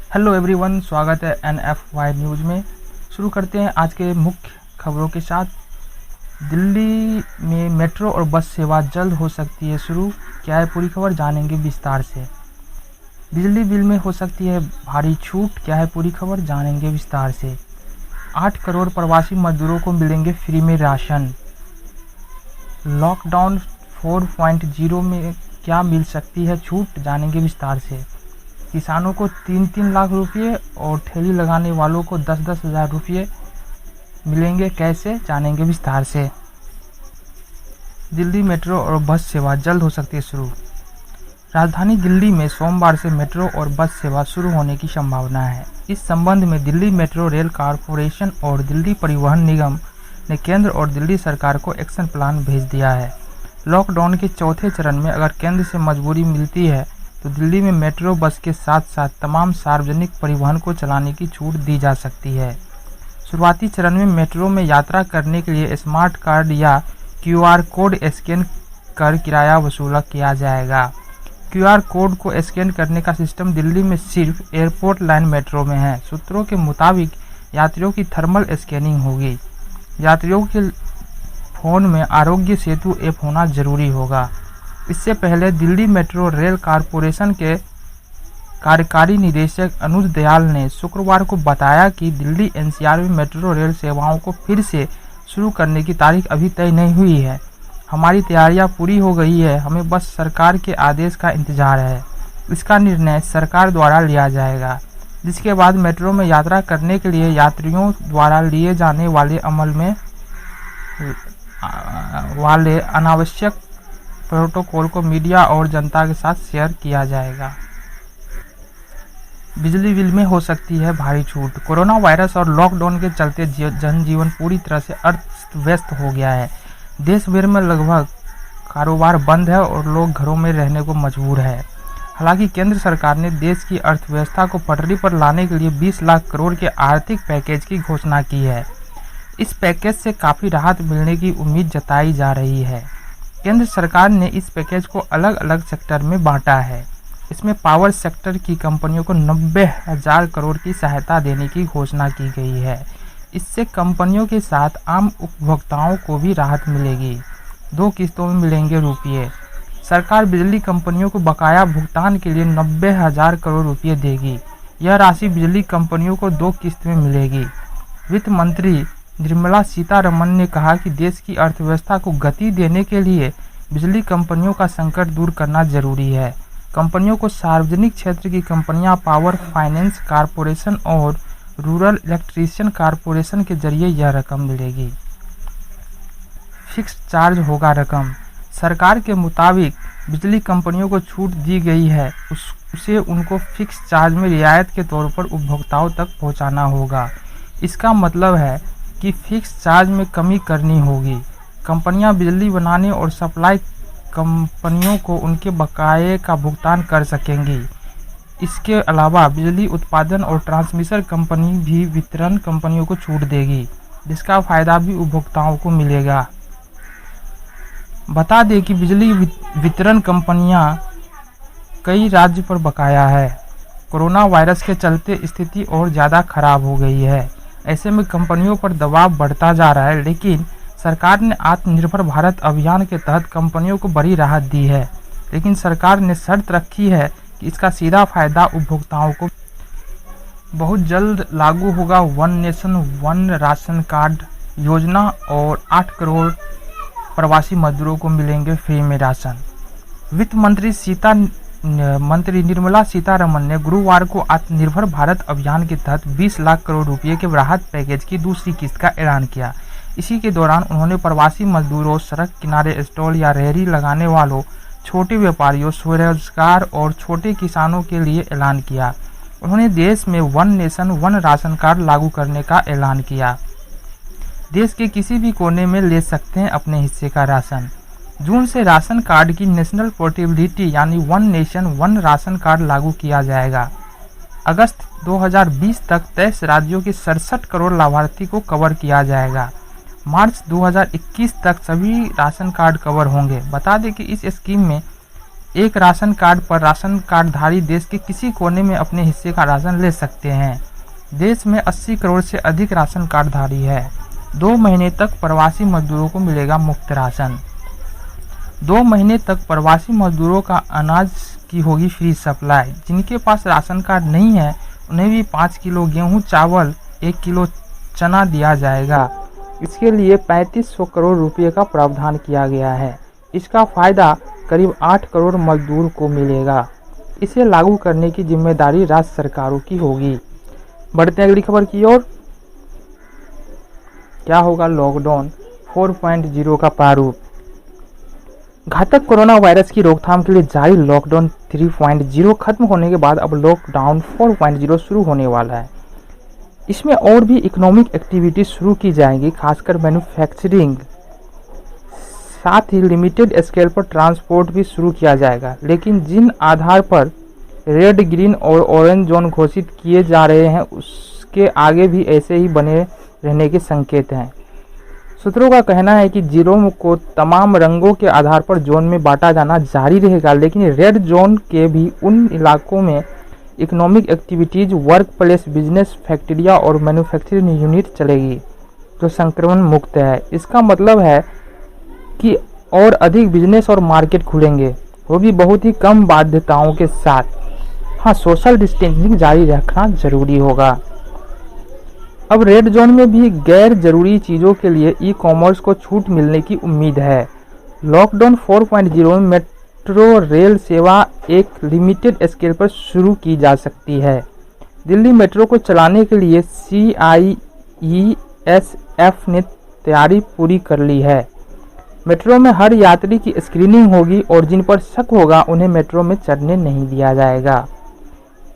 Hello everyone, स्वागत है NFY news में। शुरू करते हैं आज के मुख्य खबरों के साथ। दिल्ली में मेट्रो और बस सेवा जल्द हो सकती है शुरू। क्या है पूरी खबर, जानेंगे विस्तार से। बिजली बिल में हो सकती है भारी छूट। क्या है पूरी खबर, जानेंगे विस्तार से। 8 करोड़ प्रवासी मजदूरों को मिलेंगे फ्री में राशन। लॉकडाउन 4.0 में क्या मिल सकती है छूट, जानेंगे विस्तार से। किसानों को 3-3 लाख रुपये और ठेली लगाने वालों को 10-10 हज़ार रुपये मिलेंगे, कैसे, जानेंगे विस्तार से। दिल्ली मेट्रो और बस सेवा जल्द हो सकती है शुरू। राजधानी दिल्ली में सोमवार से मेट्रो और बस सेवा शुरू होने की संभावना है। इस संबंध में दिल्ली मेट्रो रेल कॉरपोरेशन और दिल्ली परिवहन निगम ने केंद्र और दिल्ली सरकार को एक्शन प्लान भेज दिया है। लॉकडाउन के चौथे चरण में अगर केंद्र से मंजूरी मिलती है तो दिल्ली में मेट्रो बस के साथ साथ तमाम सार्वजनिक परिवहन को चलाने की छूट दी जा सकती है। शुरुआती चरण में मेट्रो में यात्रा करने के लिए स्मार्ट कार्ड या QR कोड स्कैन कर किराया वसूला किया जाएगा। QR कोड को स्कैन करने का सिस्टम दिल्ली में सिर्फ एयरपोर्ट लाइन मेट्रो में है। सूत्रों के मुताबिक यात्रियों की थर्मल स्कैनिंग होगी। यात्रियों के फ़ोन में आरोग्य सेतु ऐप होना जरूरी होगा। इससे पहले दिल्ली मेट्रो रेल कॉरपोरेशन के कार्यकारी निदेशक अनुज दयाल ने शुक्रवार को बताया कि दिल्ली NCR में मेट्रो रेल सेवाओं को फिर से शुरू करने की तारीख अभी तय नहीं हुई है। हमारी तैयारियां पूरी हो गई है, हमें बस सरकार के आदेश का इंतजार है। इसका निर्णय सरकार द्वारा लिया जाएगा, जिसके बाद मेट्रो में यात्रा करने के लिए यात्रियों द्वारा लिए जाने वाले अमल में वाले अनावश्यक प्रोटोकॉल को मीडिया और जनता के साथ शेयर किया जाएगा। बिजली बिल में हो सकती है भारी छूट। कोरोना वायरस और लॉकडाउन के चलते जनजीवन पूरी तरह से अस्त व्यस्त हो गया है। देश भर में लगभग कारोबार बंद है और लोग घरों में रहने को मजबूर है। हालांकि केंद्र सरकार ने देश की अर्थव्यवस्था को पटरी पर लाने के लिए 20 लाख करोड़ के आर्थिक पैकेज की घोषणा की है। इस पैकेज से काफ़ी राहत मिलने की उम्मीद जताई जा रही है। केंद्र सरकार ने इस पैकेज को अलग अलग सेक्टर में बांटा है। इसमें पावर सेक्टर की कंपनियों को 90,000 करोड़ की सहायता देने की घोषणा की गई है। इससे कंपनियों के साथ आम उपभोक्ताओं को भी राहत मिलेगी। 2 किस्तों में मिलेंगे रुपये। सरकार बिजली कंपनियों को बकाया भुगतान के लिए 90,000 करोड़ रुपये देगी। यह राशि बिजली कंपनियों को 2 किस्त में मिलेगी। वित्त मंत्री निर्मला सीतारमण ने कहा कि देश की अर्थव्यवस्था को गति देने के लिए बिजली कंपनियों का संकट दूर करना जरूरी है। कंपनियों को सार्वजनिक क्षेत्र की कंपनियां पावर फाइनेंस कॉरपोरेशन और रूरल इलेक्ट्रिसिटी कॉरपोरेशन के जरिए यह रकम मिलेगी। फिक्स चार्ज होगा रकम। सरकार के मुताबिक बिजली कंपनियों को छूट दी गई है, उसे उनको फिक्स चार्ज में रियायत के तौर पर उपभोक्ताओं तक पहुंचाना होगा। इसका मतलब है कि फिक्स चार्ज में कमी करनी होगी। कंपनियां बिजली बनाने और सप्लाई कंपनियों को उनके बकाये का भुगतान कर सकेंगी। इसके अलावा बिजली उत्पादन और ट्रांसमिशन कंपनी भी वितरण कंपनियों को छूट देगी, जिसका फायदा भी उपभोक्ताओं को मिलेगा। बता दें कि बिजली वितरण कंपनियां कई राज्य पर बकाया है। कोरोना वायरस के चलते स्थिति और ज़्यादा खराब हो गई है। ऐसे में कंपनियों पर दबाव बढ़ता जा रहा है, लेकिन सरकार ने आत्मनिर्भर भारत अभियान के तहत कंपनियों को बड़ी राहत दी है। लेकिन सरकार ने शर्त रखी है कि इसका सीधा फायदा उपभोक्ताओं को बहुत जल्द लागू होगा। One nation one ration card योजना और 8 करोड़ प्रवासी मजदूरों को मिलेंगे फ्री में राशन। वित्त मंत्री निर्मला सीतारमण ने गुरुवार को आत्मनिर्भर भारत अभियान के तहत 20 लाख करोड़ रुपए के राहत पैकेज की दूसरी किस्त का ऐलान किया। इसी के दौरान उन्होंने प्रवासी मजदूरों, सड़क किनारे स्टॉल या रेहड़ी लगाने वालों, छोटे व्यापारियों, स्वरोजगार और छोटे किसानों के लिए ऐलान किया। उन्होंने देश में one nation one ration card लागू करने का ऐलान किया। देश के किसी भी कोने में ले सकते हैं अपने हिस्से का राशन। जून से राशन कार्ड की नेशनल पोर्टेबिलिटी यानी one nation one ration card लागू किया जाएगा। अगस्त 2020 तक 23 राज्यों के 67 करोड़ लाभार्थी को कवर किया जाएगा। मार्च 2021 तक सभी राशन कार्ड कवर होंगे। बता दें कि इस स्कीम में एक राशन कार्ड पर राशन कार्डधारी देश के किसी कोने में अपने हिस्से का राशन ले सकते हैं। देश में 80 करोड़ से अधिक राशन कार्डधारी है। 2 महीने तक प्रवासी मजदूरों को मिलेगा मुफ्त राशन। 2 महीने तक प्रवासी मजदूरों का अनाज की होगी फ्री सप्लाई। जिनके पास राशन कार्ड नहीं है उन्हें भी 5 किलो गेहूं, चावल, 1 किलो चना दिया जाएगा। इसके लिए 3500 करोड़ रुपए का प्रावधान किया गया है। इसका फायदा करीब 8 करोड़ मजदूर को मिलेगा। इसे लागू करने की जिम्मेदारी राज्य सरकारों की होगी। बढ़ते हैं अगली खबर की ओर। क्या होगा लॉकडाउन 4.0 का प्रारूप। घातक कोरोना वायरस की रोकथाम के लिए जारी लॉकडाउन 3.0 खत्म होने के बाद अब लॉकडाउन 4.0 शुरू होने वाला है। इसमें और भी इकोनॉमिक एक्टिविटी शुरू की जाएंगी, खासकर मैन्युफैक्चरिंग। साथ ही लिमिटेड स्केल पर ट्रांसपोर्ट भी शुरू किया जाएगा। लेकिन जिन आधार पर रेड, ग्रीन और ऑरेंज जोन घोषित किए जा रहे हैं उसके आगे भी ऐसे ही बने रहने के संकेत हैं। सूत्रों का कहना है कि जिलों को तमाम रंगों के आधार पर जोन में बांटा जाना जारी रहेगा, लेकिन रेड जोन के भी उन इलाकों में economic activities, work place, business, फैक्ट्रियाँ और मैन्युफैक्चरिंग यूनिट चलेगी जो संक्रमण मुक्त है। इसका मतलब है कि और अधिक बिजनेस और मार्केट खुलेंगे, वो भी बहुत ही कम बाध्यताओं के साथ। हाँ, सोशल डिस्टेंसिंग जारी रखना जरूरी होगा। अब रेड जोन में भी गैर जरूरी चीज़ों के लिए ई कॉमर्स को छूट मिलने की उम्मीद है। लॉकडाउन 4.0 में मेट्रो रेल सेवा एक लिमिटेड स्केल पर शुरू की जा सकती है। दिल्ली मेट्रो को चलाने के लिए CIESF ने तैयारी पूरी कर ली है। मेट्रो में हर यात्री की स्क्रीनिंग होगी और जिन पर शक होगा उन्हें मेट्रो में चढ़ने नहीं दिया जाएगा।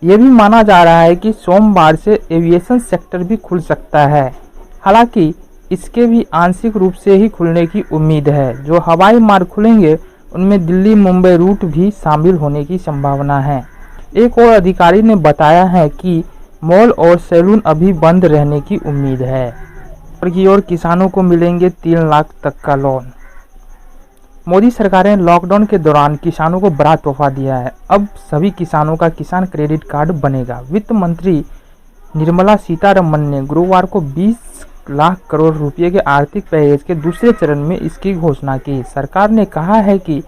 ये भी माना जा रहा है कि सोमवार से एविएशन सेक्टर भी खुल सकता है। हालांकि इसके भी आंशिक रूप से ही खुलने की उम्मीद है। जो हवाई मार्ग खुलेंगे उनमें दिल्ली मुंबई रूट भी शामिल होने की संभावना है। एक और अधिकारी ने बताया है कि मॉल और सैलून अभी बंद रहने की उम्मीद है। और किसानों को मिलेंगे 3 लाख तक का लोन। मोदी सरकार ने लॉकडाउन के दौरान किसानों को बड़ा तोहफा दिया है। अब सभी किसानों का किसान क्रेडिट कार्ड बनेगा। वित्त मंत्री निर्मला सीतारमण ने गुरुवार को 20 लाख करोड़ रुपए के आर्थिक पैकेज के दूसरे चरण में इसकी घोषणा की। सरकार ने कहा है कि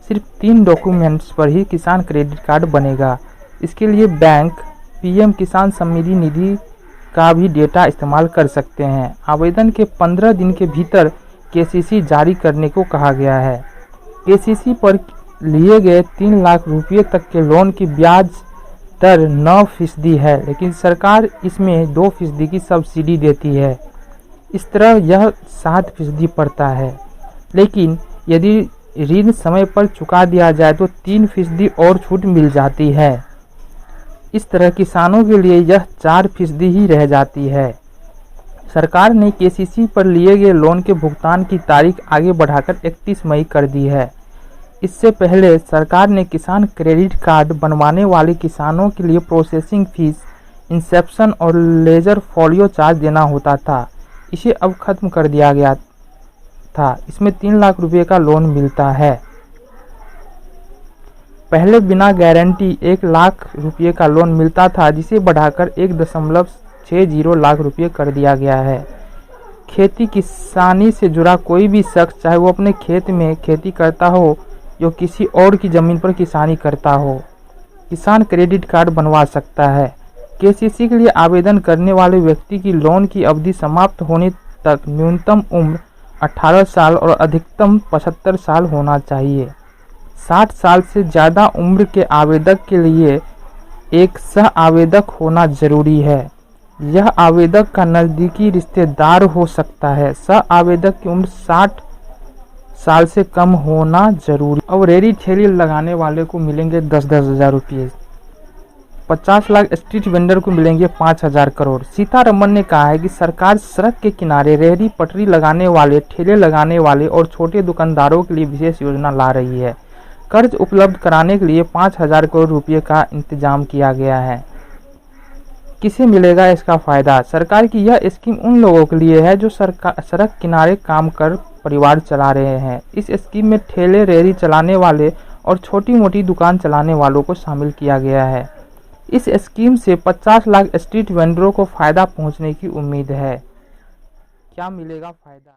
सिर्फ 3 डॉक्यूमेंट्स पर ही किसान क्रेडिट कार्ड बनेगा। इसके लिए बैंक पीएम किसान समृद्धि निधि का भी डेटा इस्तेमाल कर सकते हैं। आवेदन के 15 दिन के भीतर केसीसी जारी करने को कहा गया है। केसीसी पर लिए गए 3 लाख रुपये तक के लोन की ब्याज दर 9% है, लेकिन सरकार इसमें 2% की सब्सिडी देती है। इस तरह यह 7% पड़ता है। लेकिन यदि ऋण समय पर चुका दिया जाए तो 3% और छूट मिल जाती है। इस तरह किसानों के लिए यह 4% ही रह जाती है। सरकार ने केसीसी पर लिए गए लोन के भुगतान की तारीख आगे बढ़ाकर 31 मई कर दी है। इससे पहले सरकार ने किसान क्रेडिट कार्ड बनवाने वाले किसानों के लिए प्रोसेसिंग फीस, इंसेप्शन और लेजर फॉलियो चार्ज देना होता था। इसे अब खत्म कर दिया गया था। इसमें 3 लाख रुपए का लोन मिलता है। पहले बिना गारंटी 1 लाख रुपए का लोन मिलता था, जिसे बढ़ाकर 1.60 लाख रुपए कर दिया गया है। खेती किसानी से जुड़ा कोई भी शख्स, चाहे वो अपने खेत में खेती करता हो या किसी और की ज़मीन पर किसानी करता हो, किसान क्रेडिट कार्ड बनवा सकता है। केसीसी के लिए आवेदन करने वाले व्यक्ति की लोन की अवधि समाप्त होने तक न्यूनतम उम्र 18 साल और अधिकतम 75 साल होना चाहिए। 60 साल से ज़्यादा उम्र के आवेदक के लिए एक सह आवेदक होना जरूरी है। यह आवेदक का नज़दीकी रिश्तेदार हो सकता है। सह आवेदक की उम्र 60 साल से कम होना जरूरी। अब रेहड़ी ठेली लगाने वाले को मिलेंगे 10-10 हज़ार रुपये। 50 लाख स्ट्रीट वेंडर को मिलेंगे 5,000 करोड़। सीतारमण ने कहा है कि सरकार सड़क के किनारे रेहड़ी पटरी लगाने वाले, ठेले लगाने वाले और छोटे दुकानदारों के लिए विशेष योजना ला रही है। कर्ज उपलब्ध कराने के लिए 5,000 करोड़ रुपये का इंतजाम किया गया है। किसे मिलेगा इसका फायदा? सरकार की यह स्कीम उन लोगों के लिए है जो सड़क किनारे काम कर परिवार चला रहे हैं। इस स्कीम में ठेले, रेहड़ी चलाने वाले और छोटी मोटी दुकान चलाने वालों को शामिल किया गया है। इस स्कीम से 50 लाख स्ट्रीट वेंडरों को फायदा पहुंचने की उम्मीद है। क्या मिलेगा फायदा?